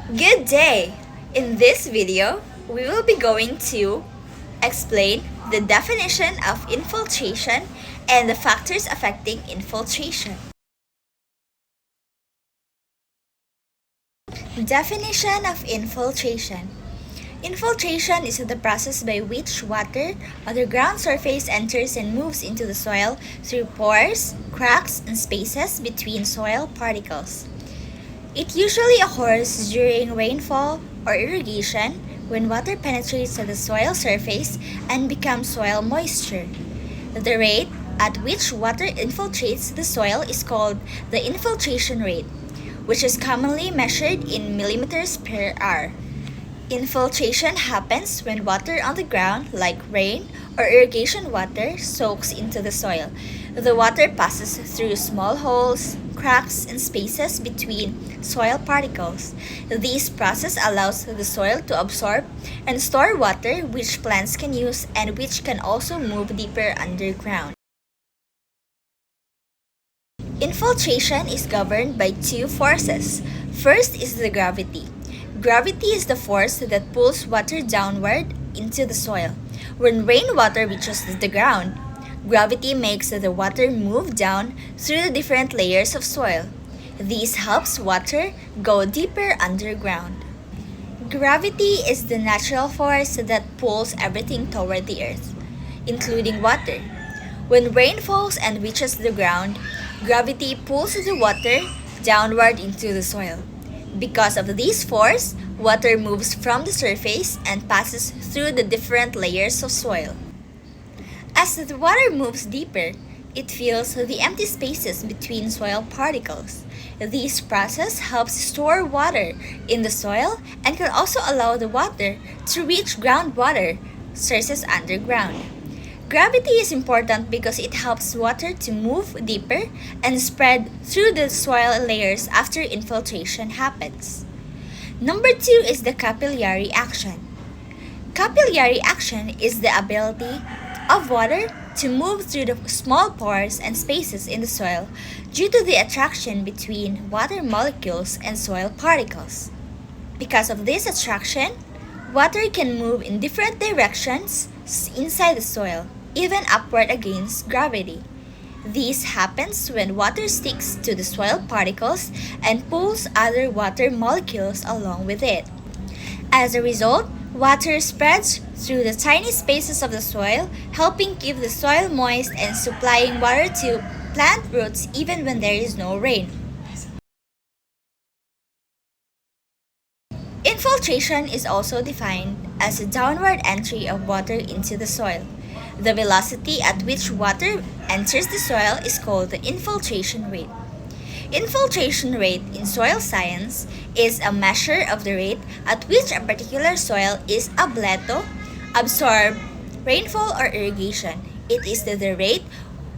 Good day! In this video, we will be going to explain the definition of infiltration and the factors affecting infiltration. Definition of infiltration. Infiltration is the process by which water on the ground surface enters and moves into the soil through pores, cracks, and spaces between soil particles. It usually occurs during rainfall or irrigation when water penetrates the soil surface and becomes soil moisture. The rate at which water infiltrates the soil is called the infiltration rate, which is commonly measured in millimeters per hour. Infiltration happens when water on the ground, like rain or irrigation water, soaks into the soil. The water passes through small holes, cracks, and spaces between soil particles. This process allows the soil to absorb and store water which plants can use and which can also move deeper underground. Infiltration is governed by two forces. First is the gravity. Gravity is the force that pulls water downward into the soil. When rainwater reaches the ground, gravity makes the water move down through the different layers of soil. This helps water go deeper underground. Gravity is the natural force that pulls everything toward the earth, including water. When rain falls and reaches the ground, gravity pulls the water downward into the soil. Because of this force, water moves from the surface and passes through the different layers of soil. As the water moves deeper, it fills the empty spaces between soil particles. This process helps store water in the soil and can also allow the water to reach groundwater sources underground. Gravity is important because it helps water to move deeper and spread through the soil layers after infiltration happens. Number 2 is the capillary action. Capillary action is the ability of water to move through the small pores and spaces in the soil due to the attraction between water molecules and soil particles. Because of this attraction, water can move in different directions inside the soil, even upward against gravity. This happens when water sticks to the soil particles and pulls other water molecules along with it. As a result, water spreads through the tiny spaces of the soil, helping keep the soil moist and supplying water to plant roots even when there is no rain. Infiltration is also defined as a downward entry of water into the soil. The velocity at which water enters the soil is called the infiltration rate. Infiltration rate in soil science is a measure of the rate at which a particular soil is able to absorb rainfall or irrigation. It is the rate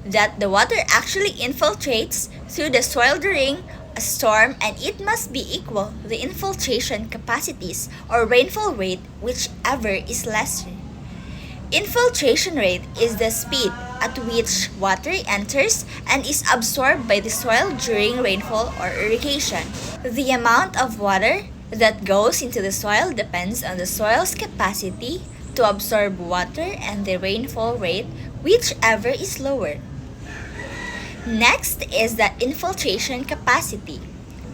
that the water actually infiltrates through the soil during a storm, and it must be equal to the infiltration capacities or rainfall rate, whichever is lesser. Infiltration rate is the speed at which water enters and is absorbed by the soil during rainfall or irrigation. The amount of water that goes into the soil depends on the soil's capacity to absorb water and the rainfall rate, whichever is lower. Next is the infiltration capacity.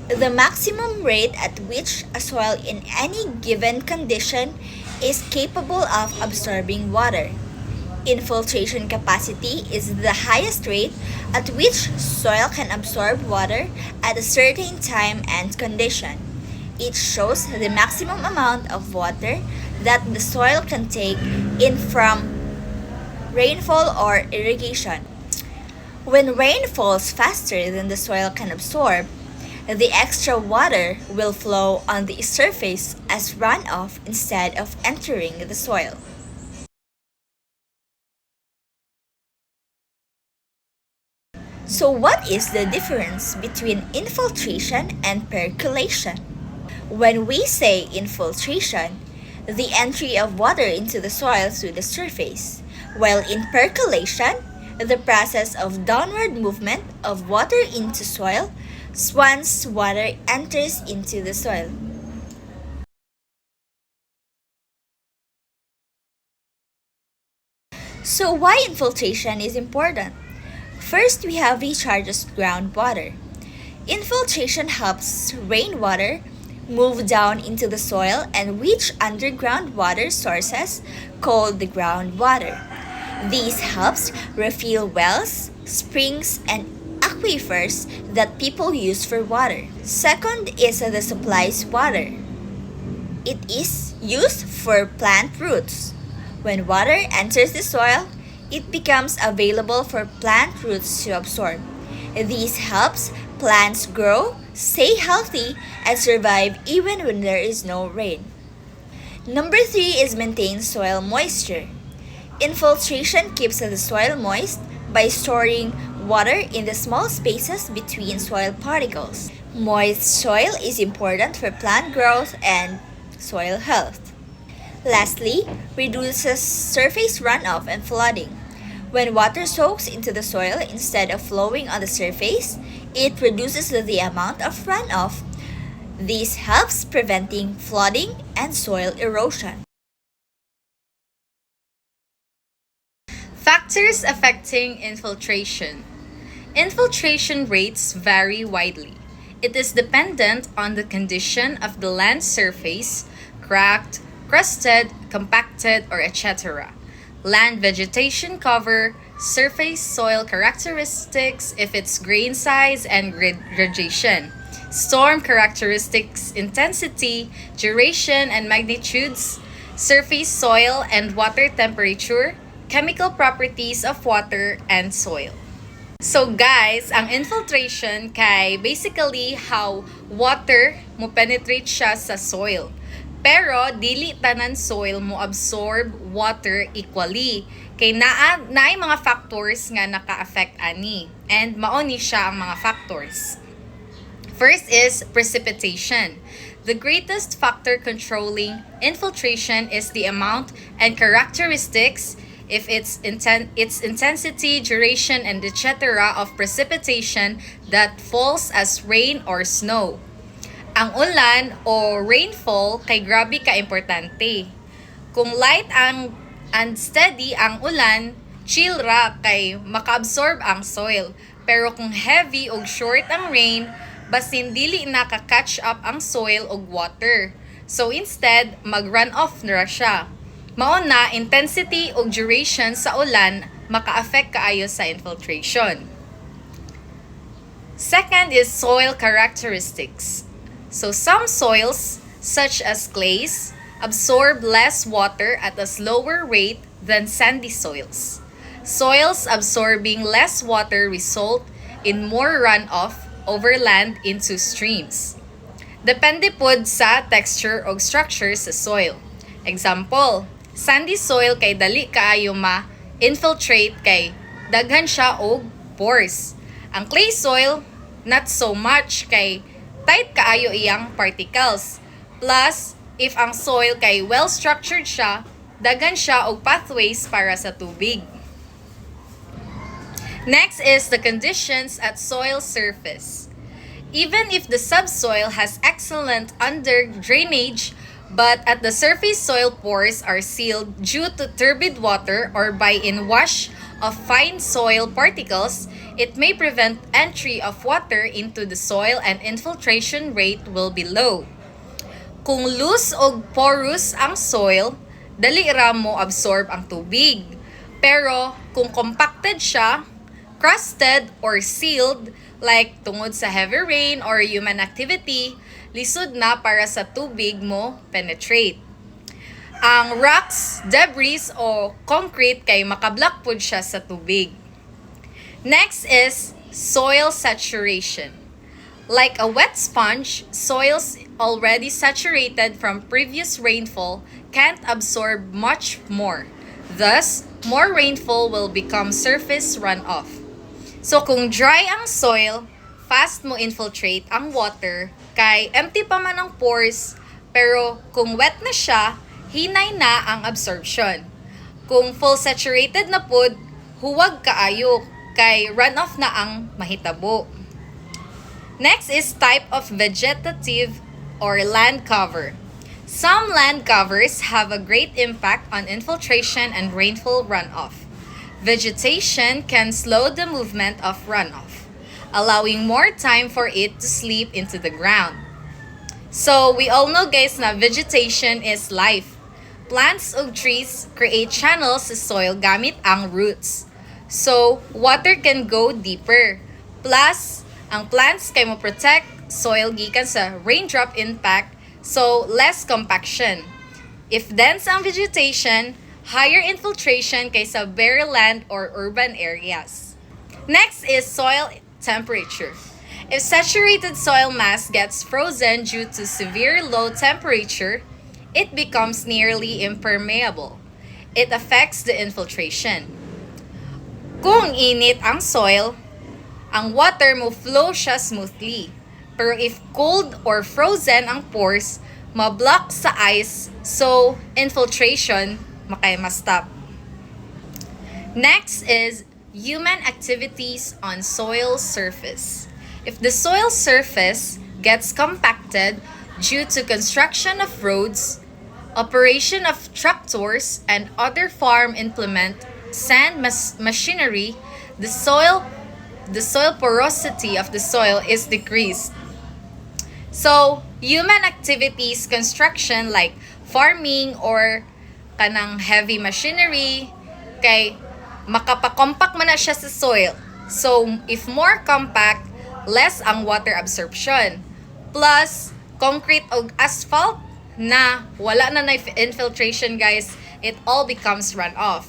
The maximum rate at which a soil in any given condition is capable of absorbing water. Infiltration capacity is the highest rate at which soil can absorb water at a certain time and condition. It shows the maximum amount of water that the soil can take in from rainfall or irrigation. When rain falls faster than the soil can absorb, the extra water will flow on the surface as runoff instead of entering the soil. So what is the difference between infiltration and percolation? When we say infiltration, the entry of water into the soil through the surface, while in percolation, the process of downward movement of water into soil once water enters into the soil. So why infiltration is important? First, we have recharges groundwater. Infiltration helps rainwater move down into the soil and reach underground water sources called the groundwater. This helps refill wells, springs, and aquifers that people use for water. Second is the supplies water. It is used for plant roots. When water enters the soil, it becomes available for plant roots to absorb. This helps plants grow, stay healthy, and survive even when there is no rain. Number 3 is maintain soil moisture. Infiltration keeps the soil moist by storing water in the small spaces between soil particles. Moist soil is important for plant growth and soil health. Lastly, reduces surface runoff and flooding. When water soaks into the soil instead of flowing on the surface, it reduces the amount of runoff. This helps preventing flooding and soil erosion. Factors affecting infiltration. Infiltration rates vary widely. It is dependent on the condition of the land surface, cracked, crusted, compacted, or etc. Land vegetation cover, surface soil characteristics if it's grain size and gradation, storm characteristics, intensity, duration and magnitudes, surface soil and water temperature, chemical properties of water and soil. So guys, ang infiltration kay basically how water mo penetrate siya sa soil. Pero dili tanan soil mo absorb water equally. Kay naay mga factors nga naka-affect ani. And mao ni siya ang mga factors. First is precipitation. The greatest factor controlling infiltration is the amount and characteristics if its intensity, duration, and etc. of precipitation that falls as rain or snow. Ang ulan o rainfall kay grabe ka importante. Kung light and steady ang ulan, chill ra kay maka-absorb ang soil. Pero kung heavy o short ang rain, basin dili naka-catch up ang soil og water. So instead, mag-run off na siya. Mao na intensity o duration sa ulan maka-affect kaayo sa infiltration. Second is soil characteristics. So some soils, such as clays, absorb less water at a slower rate than sandy soils. Soils absorbing less water result in more runoff over land into streams. Depende pod sa texture o structure sa soil. Example, sandy soil kay dali kaayo ma-infiltrate kay daghan siya og pores. Ang clay soil, not so much kay tight kaayo iyang particles. Plus, if ang soil kay well-structured siya, daghan siya og pathways para sa tubig. Next is the conditions at soil surface. Even if the subsoil has excellent under drainage, but at the surface soil pores are sealed due to turbid water or by inwash of fine soil particles, it may prevent entry of water into the soil and infiltration rate will be low. Kung loose o porous ang soil, dali ra mo absorb ang tubig. Pero kung compacted siya, crusted or sealed, like tungod sa heavy rain or human activity, lisod na para sa tubig mo penetrate. Ang rocks, debris o concrete kay makablock pud siya sa tubig. Next is soil saturation. Like a wet sponge, soils already saturated from previous rainfall can't absorb much more. Thus, more rainfall will become surface runoff. So kung dry ang soil, fast mo infiltrate ang water kay empty pa man ang pores, pero kung wet na siya, hinay na ang absorption. Kung full saturated na pod, huwag kaayo kay runoff na ang mahitabo. Next is type of vegetative or land cover. Some land covers have a great impact on infiltration and rainfall runoff. Vegetation can slow the movement of runoff, allowing more time for it to slip into the ground. So, we all know guys na vegetation is life. Plants o trees create channels sa soil gamit ang roots. So, water can go deeper. Plus, ang plants kay mo protect soil gikan sa raindrop impact, so less compaction. If dense ang vegetation, higher infiltration kaysa bare land or urban areas. Next is soil temperature. If saturated soil mass gets frozen due to severe low temperature, it becomes nearly impermeable. It affects the infiltration. Kung init ang soil, ang water mo flow siya smoothly. Pero if cold or frozen ang pores, mablock sa ice, so infiltration makay-ma-stop. Next is human activities on soil surface. If the soil surface gets compacted due to construction of roads, operation of tractors, and other farm implement, sand machinery, the soil porosity of the soil is decreased. So, human activities, construction like farming or kanang heavy machinery, kay makapakompact man na siya sa soil. So, if more compact, less ang water absorption. Plus, concrete o asphalt na wala na infiltration guys, it all becomes runoff.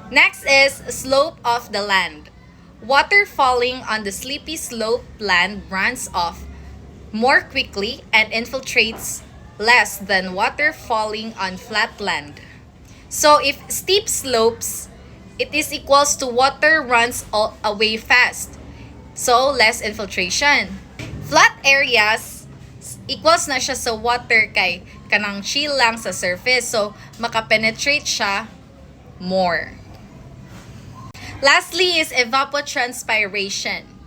Next is slope of the land. Water falling on the sleepy slope land runs off more quickly and infiltrates less than water falling on flat land. So if steep slopes, it is equals to water runs away fast. So less infiltration. Flat areas equals na siya sa water kay kanang chill lang sa surface. So makapenetrate siya more. Lastly is evapotranspiration.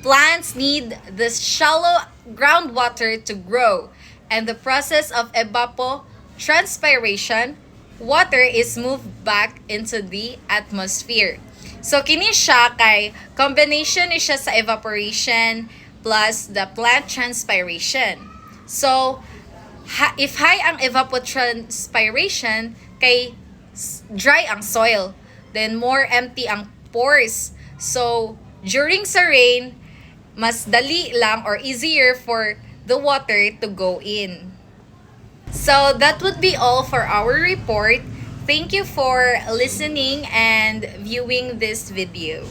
Plants need the shallow groundwater to grow, and the process of evapotranspiration, water is moved back into the atmosphere. So kini siya kay combination ni siya sa evaporation plus the plant transpiration. So if high ang evapotranspiration kay dry ang soil, then more empty ang pores. So during sa rain, mas dali lang or easier for the water to go in. So that would be all for our report. Thank you for listening and viewing this video.